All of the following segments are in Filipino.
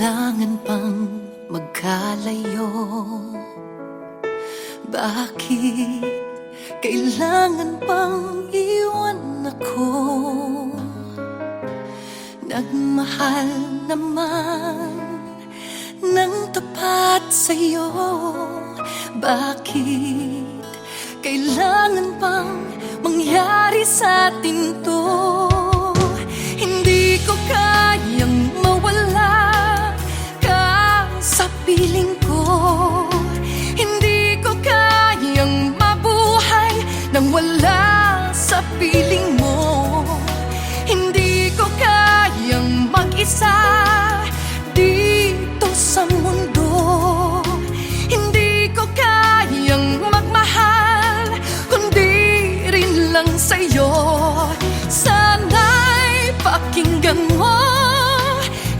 kailangan pang magkalayo? Bakit kailangan pang iwan ako? Nagmahal naman ng tapat sa'yo. Bakit kailangan pang mangyari sa atin to? Hindi ko kayang mawala ka sa piling ko. Hindi ko kayang mabuhay nang wala sa piling mo. Hindi ko kayang mag-isa dito sa mundo. Hindi ko kayang magmahal kundi rin lang sa'yo. Sana'y pakinggan mo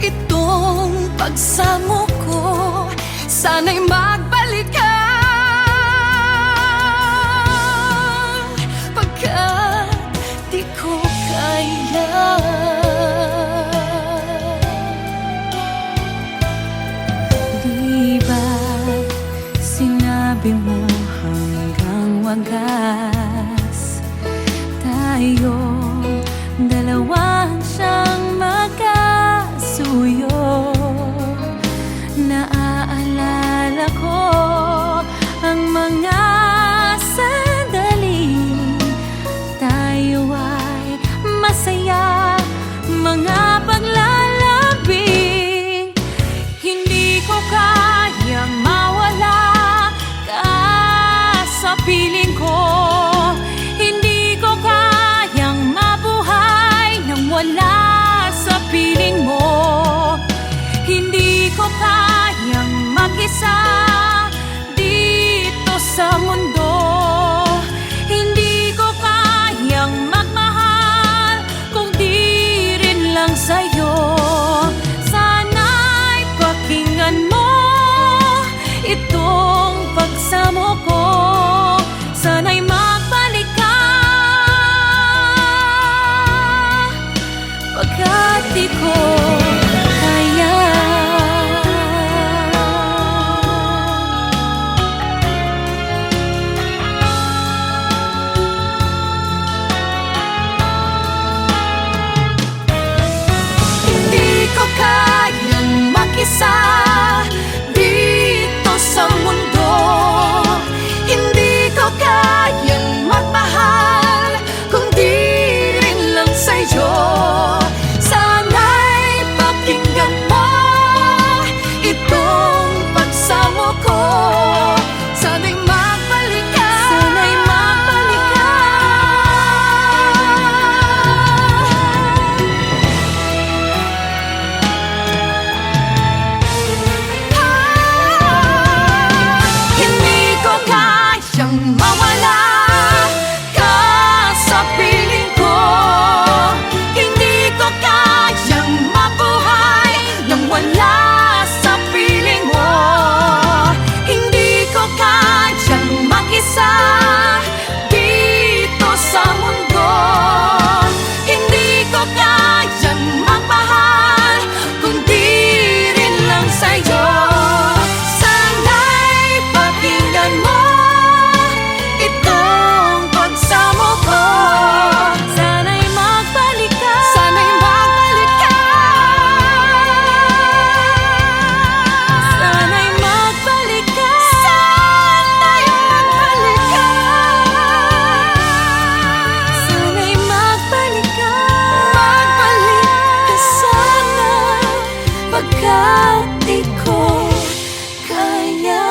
itong pagsamo ko. Sana'y magbalik ka, pagkat di ko kaya. Di ba sinabi mo hanggang wagas tayong dalawang siyang magkasuyo? Naaalala ko ang mga sandali tayo ay masaya, mga paglalambing. Hindi ko kayang mawala ka sa piling ko. Hindi ko kayang mabuhay nang wala sa piling mo. Hindi ko kayang mag-isa dito sa mundo. Hindi ko kayang magmahal kung di rin lang sa'yo. Sana'y pakinggan mo itong pagsamo ko. Sana'y magbalik ka, pagkat di ko kaya. Hindi ko kayang mag-isa dito sa mundo. Hindi ko kayang magmahal kung di rin lang sa'yo. Sana'y pakinggan mo itong pagsamo ko. Sana'y magbalik ka, sana'y magbalik ka. Hindi ko kayang mawala ka sa piling ko. Hindi ko kayang mabuhay nang wala sa piling mo. Hindi ko kayang mag-isa dito sa mundo. Hindi ko kayang magmahal kundi rin lang sa'yo. Sana'y pakinggan mo itong pagsamo ko. Sana'y magbalik ka, sana'y magbalik ka. Sana'y magbalik ka, sana'y magbalik ka. Sana'y magbalik ka, magbalik ka sana, pagkat di ko kaya.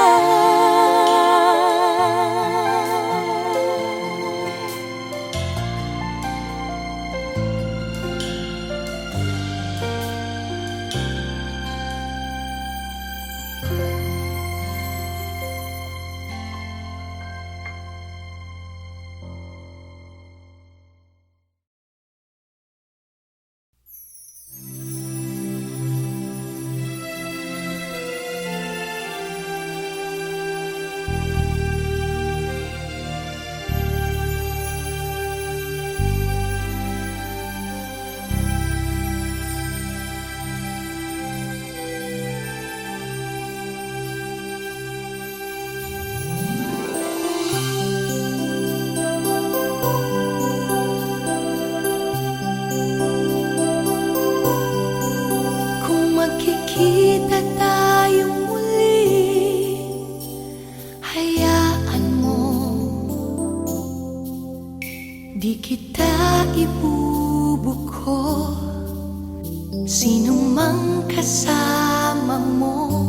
magkikita tayong muli, hayaan mo, di kita ibubuko. Sino mang kasama mo,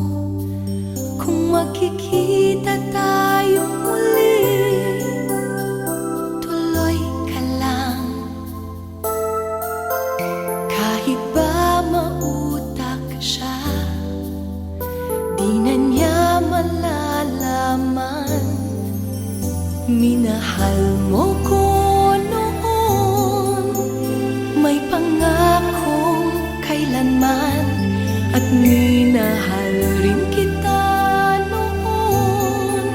kung magkikita tayong muli, tuloy ka lang. Kahit ba mautak siya, di na niya malalaman. Minahal mo ko noon, may pangakong kailanman, at minahal rin kita noon.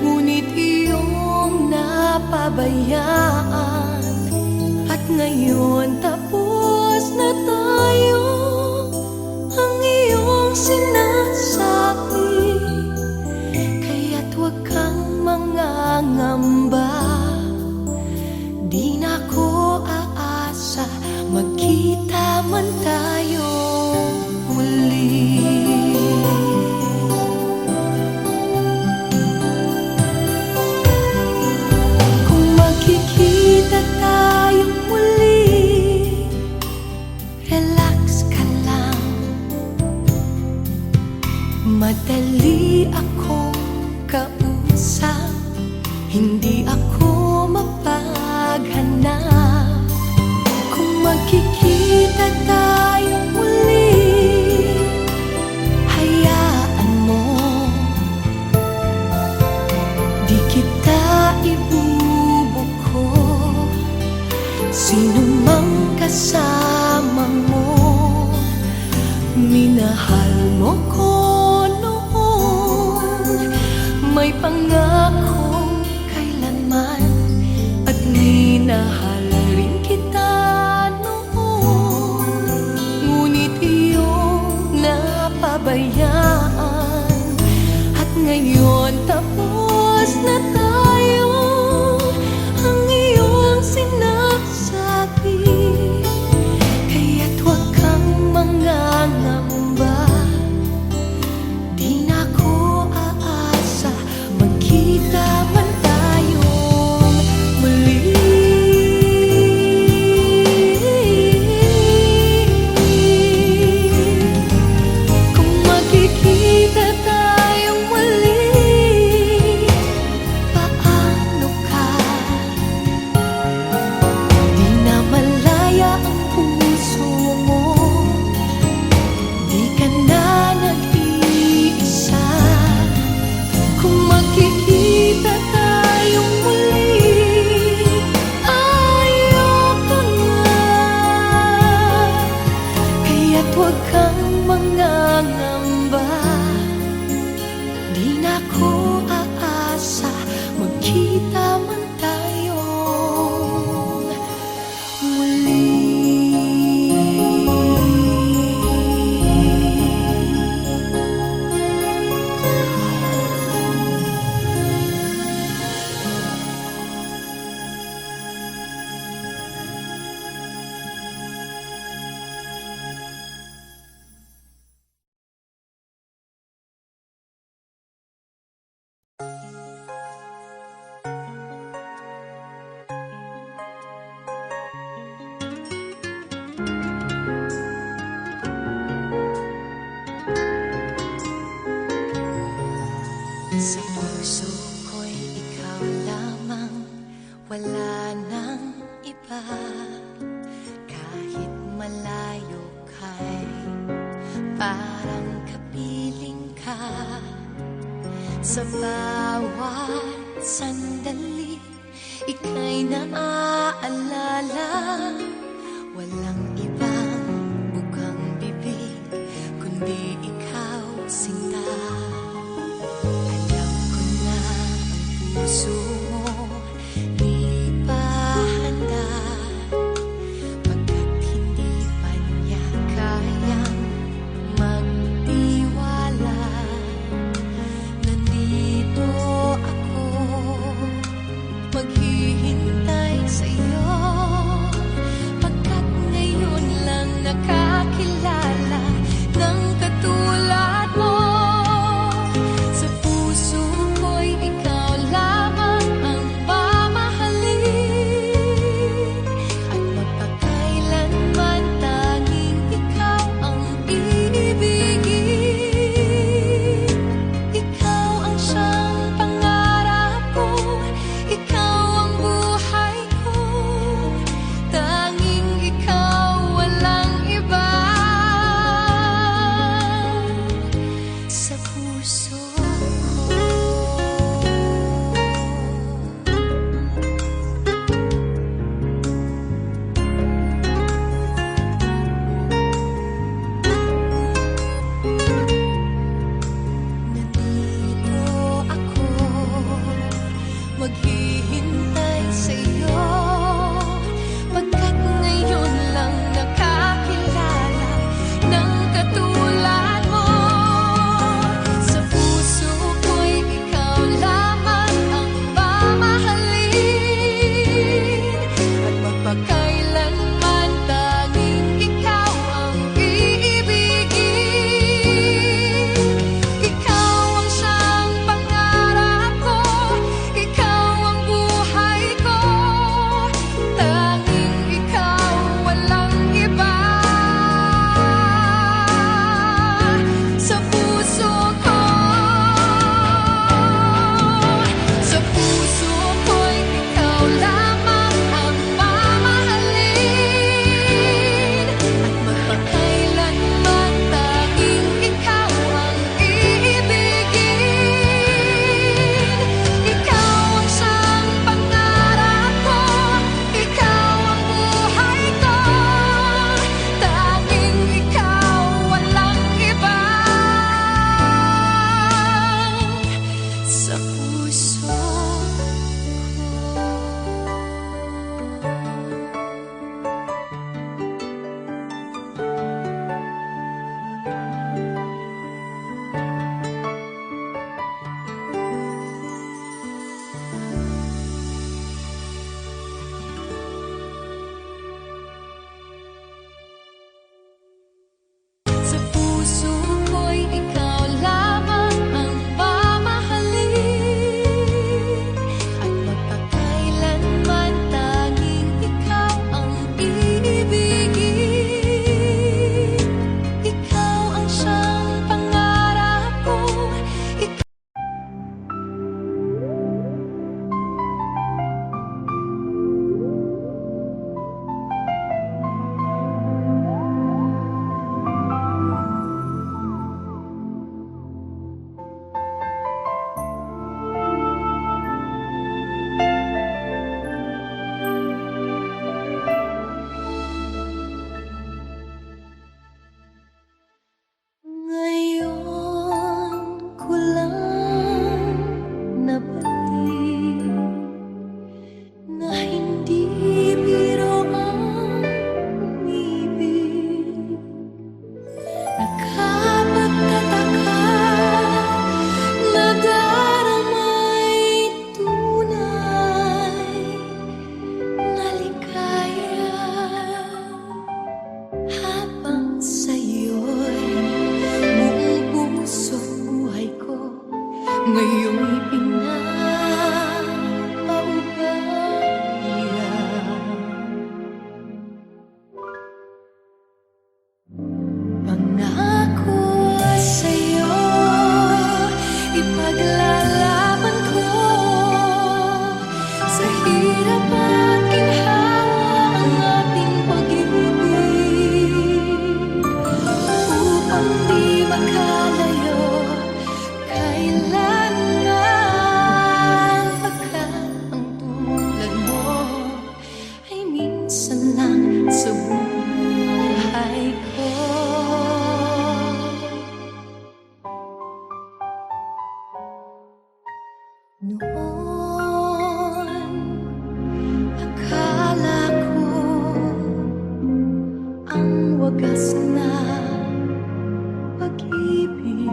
Ngunit iyong napabayaan, at ngayon tapos na tayo. Ang iyong sinasabi, kaya't huwag kang mangangamba. Di na ko aasa, magkita man tayo muli. Kung magkikita tayong muli, relax ka lang. Madali akong kausap, hindi ako mapaghanap. Kung magkikita tayong muli, hayaan mo, di kita ibubuko. Sino mang kasama mo, minahal mo ko noon, may pangakong kailanman, at minahal rin kita noon. Ngunit iyong napabayaan, at ngayon tapos na tayo. Ang iyong sinasabi, kaya't huwag kang mangangamba. Di na ko aasa, magkita man tayong muli. Kung magkikita tayong muli, paano ka? Di na malaya ang puso mo, di ka na nag-iisa. Kung magkikita tayong muli, ayoko na. Kaya't huwag kang mangangamba. Di na ko aasa, magkita man tayong muli. Sa puso ko'y ikaw lamang, wala nang iba. Kahit malayo ka'y parang kapiling ka. Sa bawat sandali, ika'y naaalala. Walang ibang bukang bibig, kundi ikaw, sinta. Alam ko na ang puso mo di pa handa, pagkat hindi pa niya kayang magtiwala. Nandito ako, maghihintay sa'yo, pagkat ngayon lang nakakilala ng katotohanan. ngayon'y pinapaubaya. Pangako sa'yo, ipaglalaban ko sa hirap at ginhawa ang ating pag-ibig, upang di makalayo kailanman, pagkat ang tulad mo ay minsan lang sa buhay ko. Noon, akala ko ang wagas na pag-ibig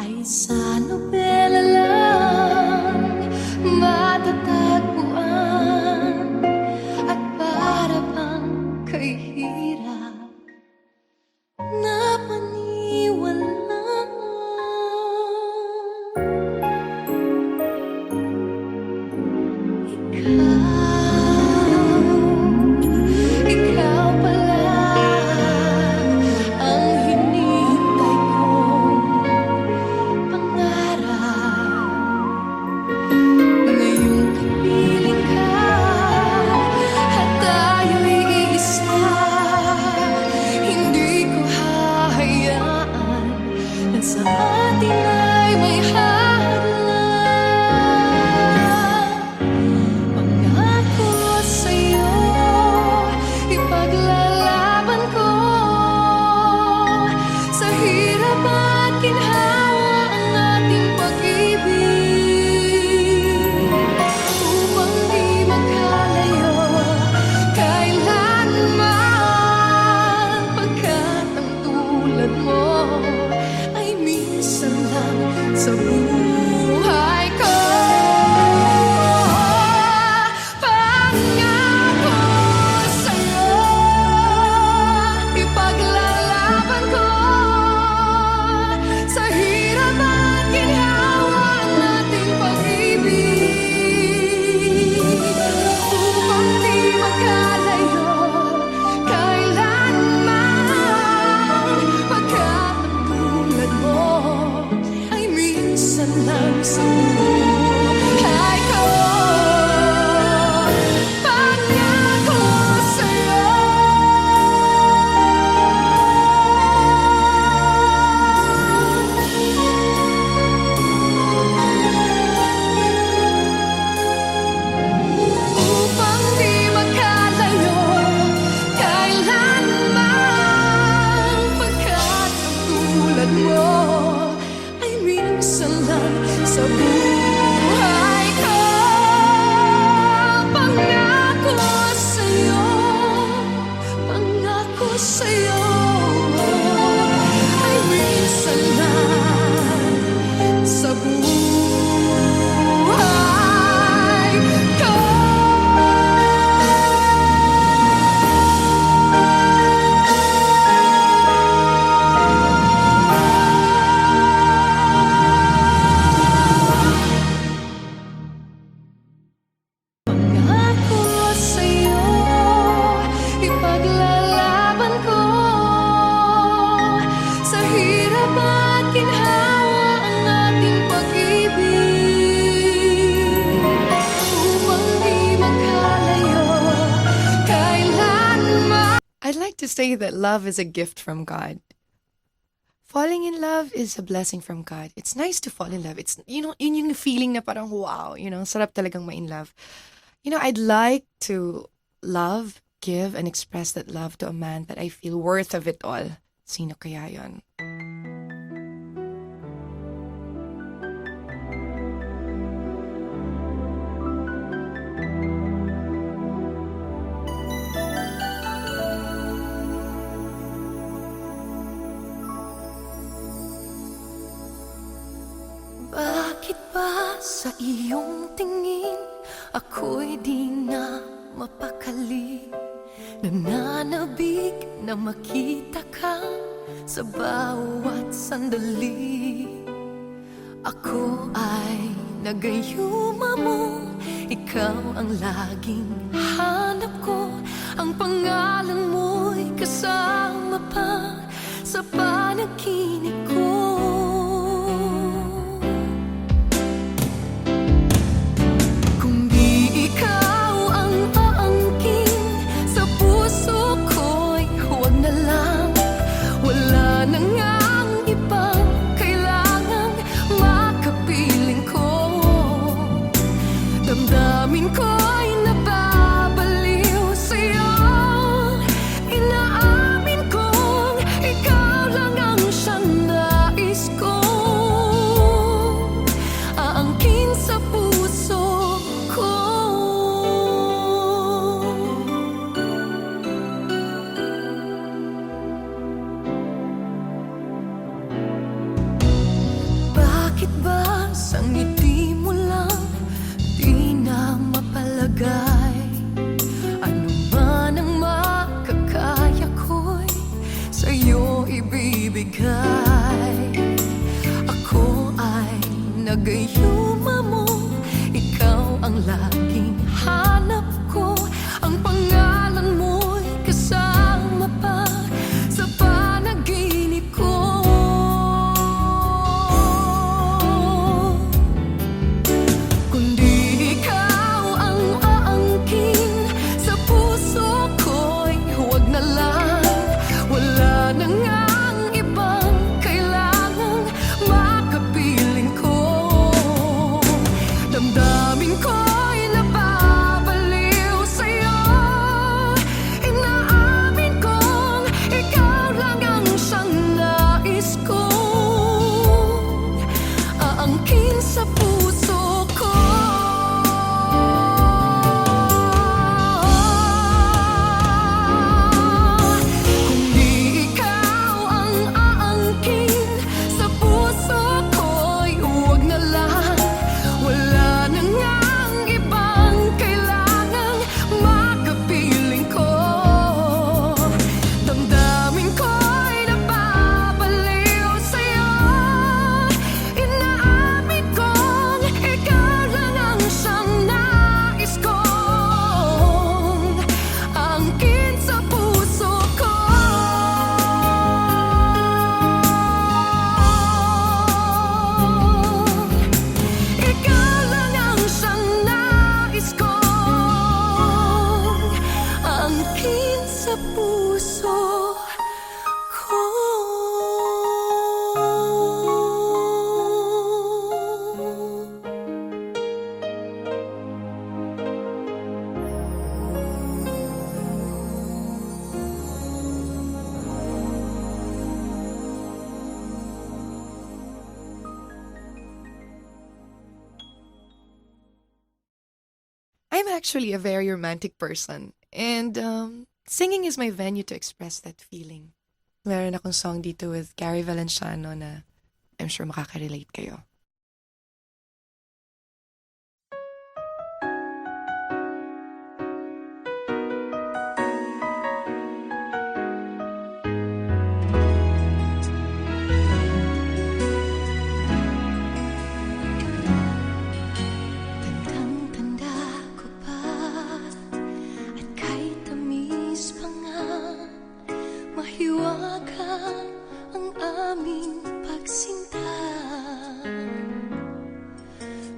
ay sa nobela lang matatagpuan, at para bang kay hirap na paniwalaan. Ikaw pala ang hinihintay kong pangarap. Ngayong kapiling ka at tayo'y iisa, hindi ko hahayaan na sa atin ay may hadlang. Pangako sa'yo, ipaglalaban ko sa hirap at ginhawa ang ating pag-ibig, upang di makalayo kailanman, pagkat ang tulad mo ay minsan lang sa buhay ko. Pangako sa'yo, ipaglalaban ko sa hirap at ginhawa ang ating pag-ibig, upang di makalayo kailanman, pagkat ang tulad mo ay minsan lang sa buhay ko. Pangako sa'yo. Upang di makalayo kailanman, pagkat ang tulad mo ay minsan lang sa buhay ko. Pangako sa'yo, pangako sa'yo, ay minsan lang sa buhay ko. Pangako sa'yo, ipaglalaban ko sa hirap at ginhawa ang ating pag-ibig, upang di makalayo kailanman. I'd like to say that love is a gift from God. Falling in love is a blessing from God. It's nice to fall in love. It's, yun yung feeling na parang wow, sarap talagang ma-in love. I'd like to love, give, and express that love to a man that I feel worth of it all. Sino kaya yun? Bakit ba sa iyong tingin ako'y di na mapakali? Nananabik na makita ka sa bawat sandali. Ako ay nagayuma mo, ikaw ang laging hanap ko. Ang pangalan mo'y kasama pa sa panaginip ko. Kung di ikaw ang aangkin sa puso ko'y huwag na lang. Wala na ngang ibang kailangang makapiling ko. Damdamin ko'y nababaliw sa'yo. Inaamin kong ikaw lang ang siyang nais ko. Aangkin sa puso ko. Bakit ba sa ngiti mo lang di na mapalagay? Ano man ang makakaya ko'y sa'yo ibibigay. Ako ay nagayuma mo, ikaw ang laging hanap ko. Ang pangalan mo'y kasama pa sa panaginip ko. Kung di ikaw ang aangkin sa puso ko'y huwag na lang. Wala na ngang ibang kailangang makapiling ko. Damdamin ko'y nababaliw sa'yo. Inaamin kong ikaw lang ang siyang nais ko. Aangkin sa puso ko. Kung di ikaw ang aangkin sa puso ko'y huwag na lang. Wala na ngang ibang kailangang makapiling ko. Damdamin ko'y nababaliw sa'yo. Inaamin kong ikaw lang ang siyang nais ko. Aangkin sa puso ko. Ikaw lang ang siyang nais ko. Aangkin sa puso ko. I'm actually a very romantic person, and singing is my venue to express that feeling. Meron akong song dito with Gary Valenciano na I'm sure makaka-relate kayo. Tandang-tanda ko pa at kahit tamis pa nga, mahiwaga ang aming pagsinta.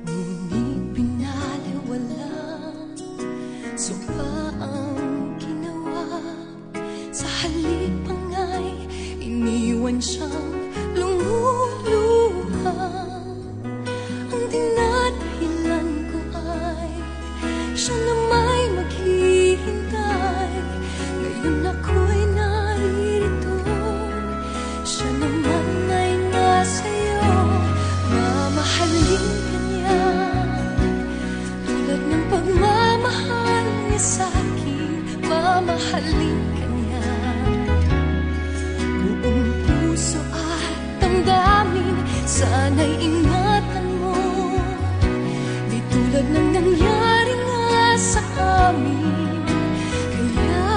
Ngunit pinaliwala, sumpa ang ginawa. Sa halip pa nga'y iniwan siyang lumuluha. Ang dinadahilan ko ay siya na may maghihintay. Ngayon ako'y naririto, siya naman ay nasa'yo. Mamahalin ka niya tulad ng pagmamahal niya sa'kin. Mamahalin ka niya buong puso at damdamin. Sana'y ingatan mo, di tulad ng nangyari nga sa amin. Kaya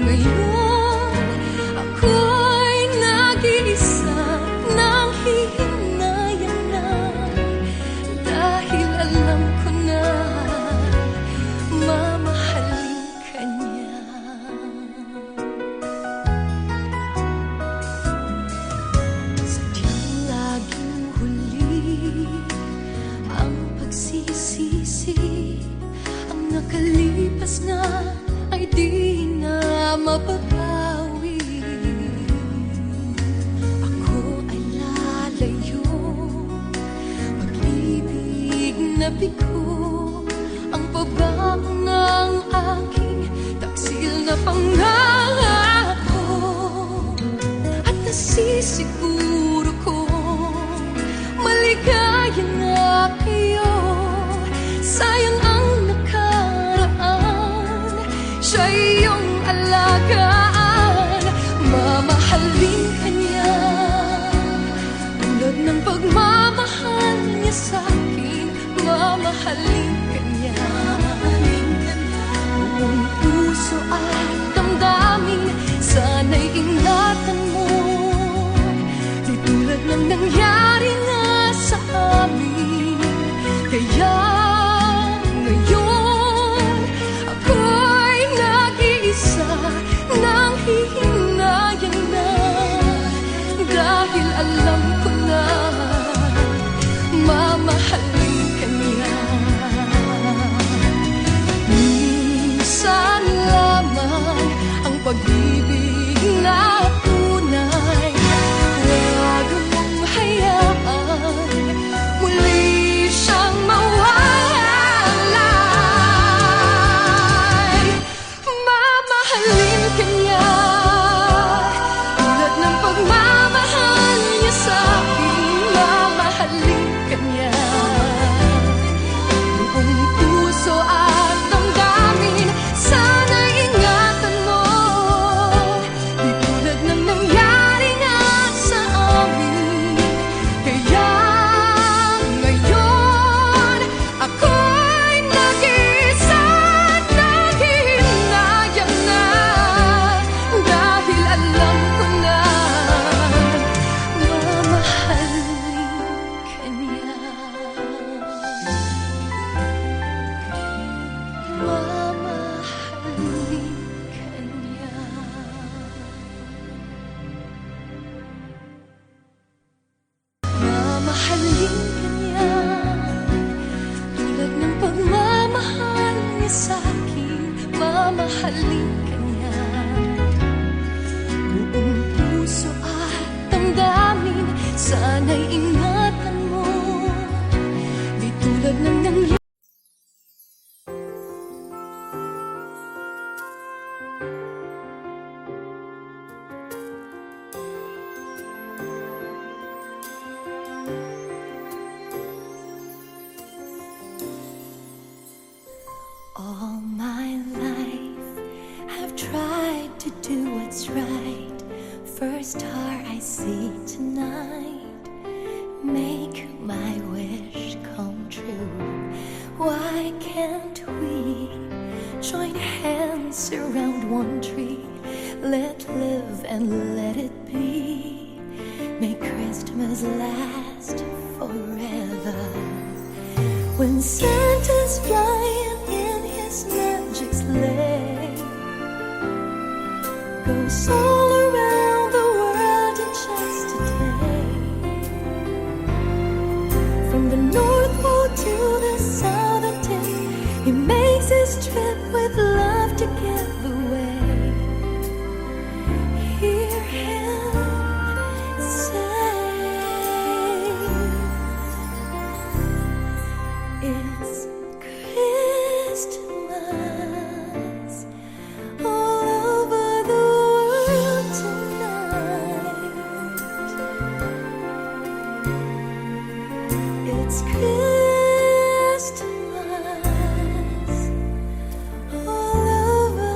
ngayon ako'y nag-iisa, nang hihinayan tabi ko ang pagbago ng aking taksil na pangako. At nasisiguro ko maligaya na kayo. Sayang ang nakaraan, siya iyong alagaan. Mamahalin ka niya tulad ng pagmamahal niya sa'kin. Mamahalin ka niya buong puso at damdamin. Sana'y ingatan mo, di tulad ng nangyari na sa amin. Kaya ngayon ako'y nag-iisa nang hihinayang na, dahil alam ko na mamahalin ka niya. Minsan lamang ang pag-ibig na tunay, huwag mong hayaan muli siyang mawalay. Mamahalin ka niya tulad ng pagmamahal niya sa'kin. Mamahalin ka niya buong puso at damdamin. Sana'y ingatan mo, di tulad ng nangyari nga sa amin. Kaya ngayon ako'y nag-iisa nang hihinayang na, dahil alam ko na mamahalin ka niya. Mamahalin ka niya. Mamahalin ka niya tulad ng pagmamahal niya sa'kin. Mamahalin ka niya buong puso at damdamin. Sana'y ingatan mo, di tulad ng nangyari. All my life I've tried to do what's right. First star I see tonight, make my wish come true. Why can't we join hands around one tree? Let live and let it be. Make Christmas last forever. When Santa's flying in his magic sleigh, goes all around the world in just a day. From the North Pole to the Southern Tip, he makes his trip with love to give away. Hear him say, it's Christmas all over the world tonight. It's Christmas all over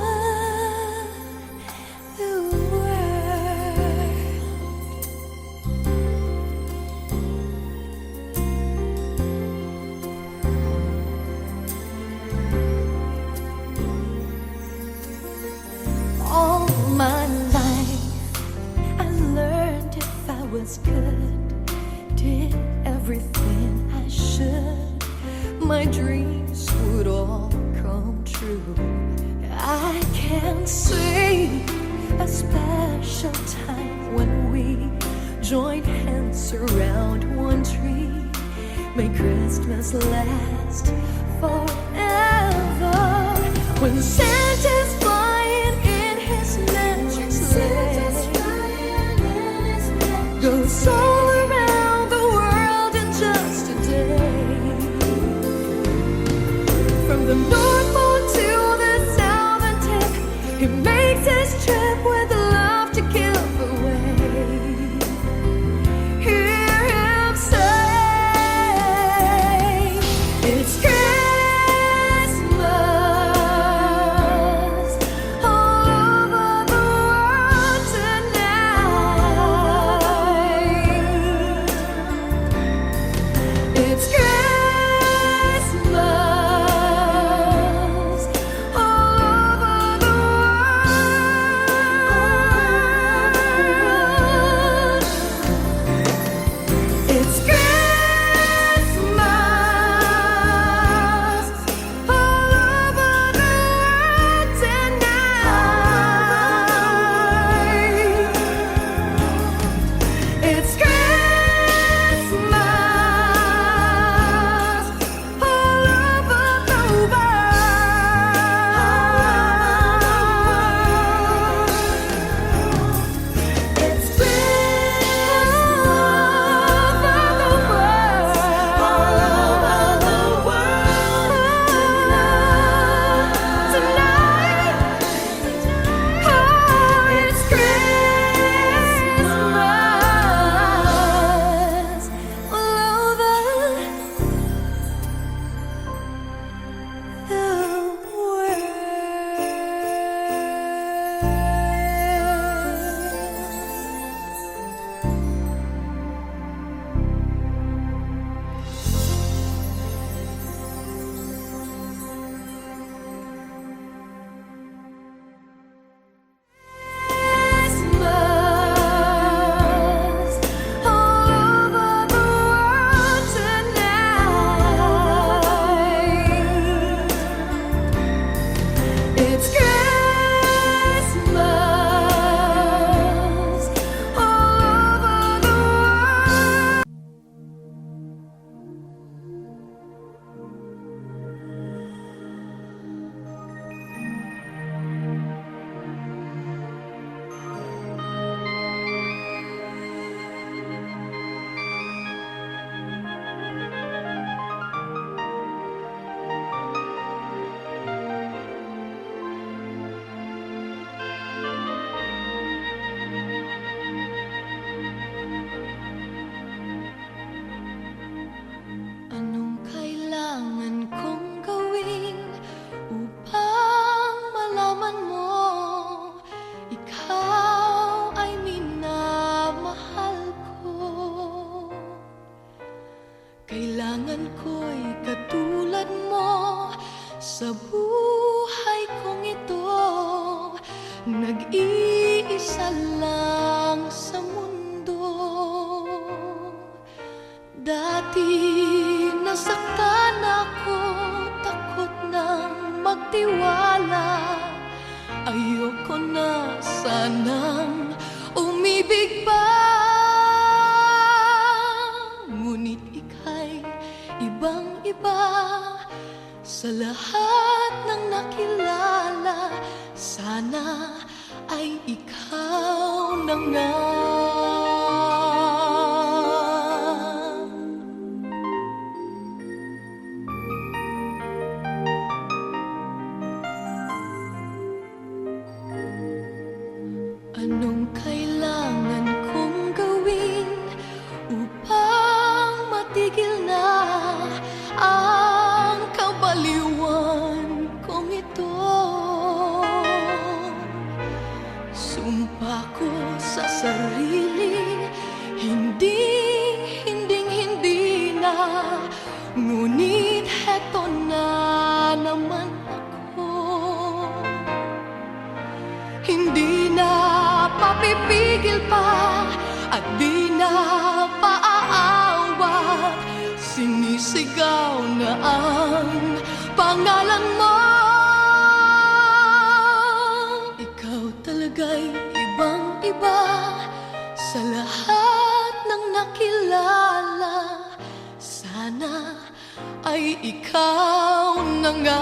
the world. All my life I learned if I was good, did everything I should, my dreams would all come true. I can't say a special time when we join hands around one tree. May Christmas last forever. When Santa's flying in his magic sleigh, goes all around the world in just a day. the North Pole to the southern tip. He makes his trip with love to give away. Hear him say, it's Christmas all over the world tonight. It's Christmas all over the world. It's Christmas all over the world tonight. It's Christmas all over the world. It's Christmas all over the world tonight. Oh, it's Christmas all over the Christmas all over the world tonight. It's Christmas all over the world. Anong kailangan kong gawin upang malaman mo ikaw ay minamahal ko? Kailangan ko'y katulad mo sa buhay kong ito, nag-iisa lang sa mundo. Dati nasaktan ako, takot nang magtiwala. Ayoko na sanang umibig pa. Ngunit ika'y ibang-iba sa lahat ng nakilala. Sana ay ikaw na nga. Anong kailangan kong gawin upang matigil na ang kabaliwan kong ito? Sumpa ko sa sarili, hindi na. Ngunit heto na naman ako. Hindi na papipigil pa at di na paaawat. Sinisigaw na ang pangalan mo. Ikaw talaga'y ibang-iba sa lahat ng nakilala. Sana ay ikaw na nga.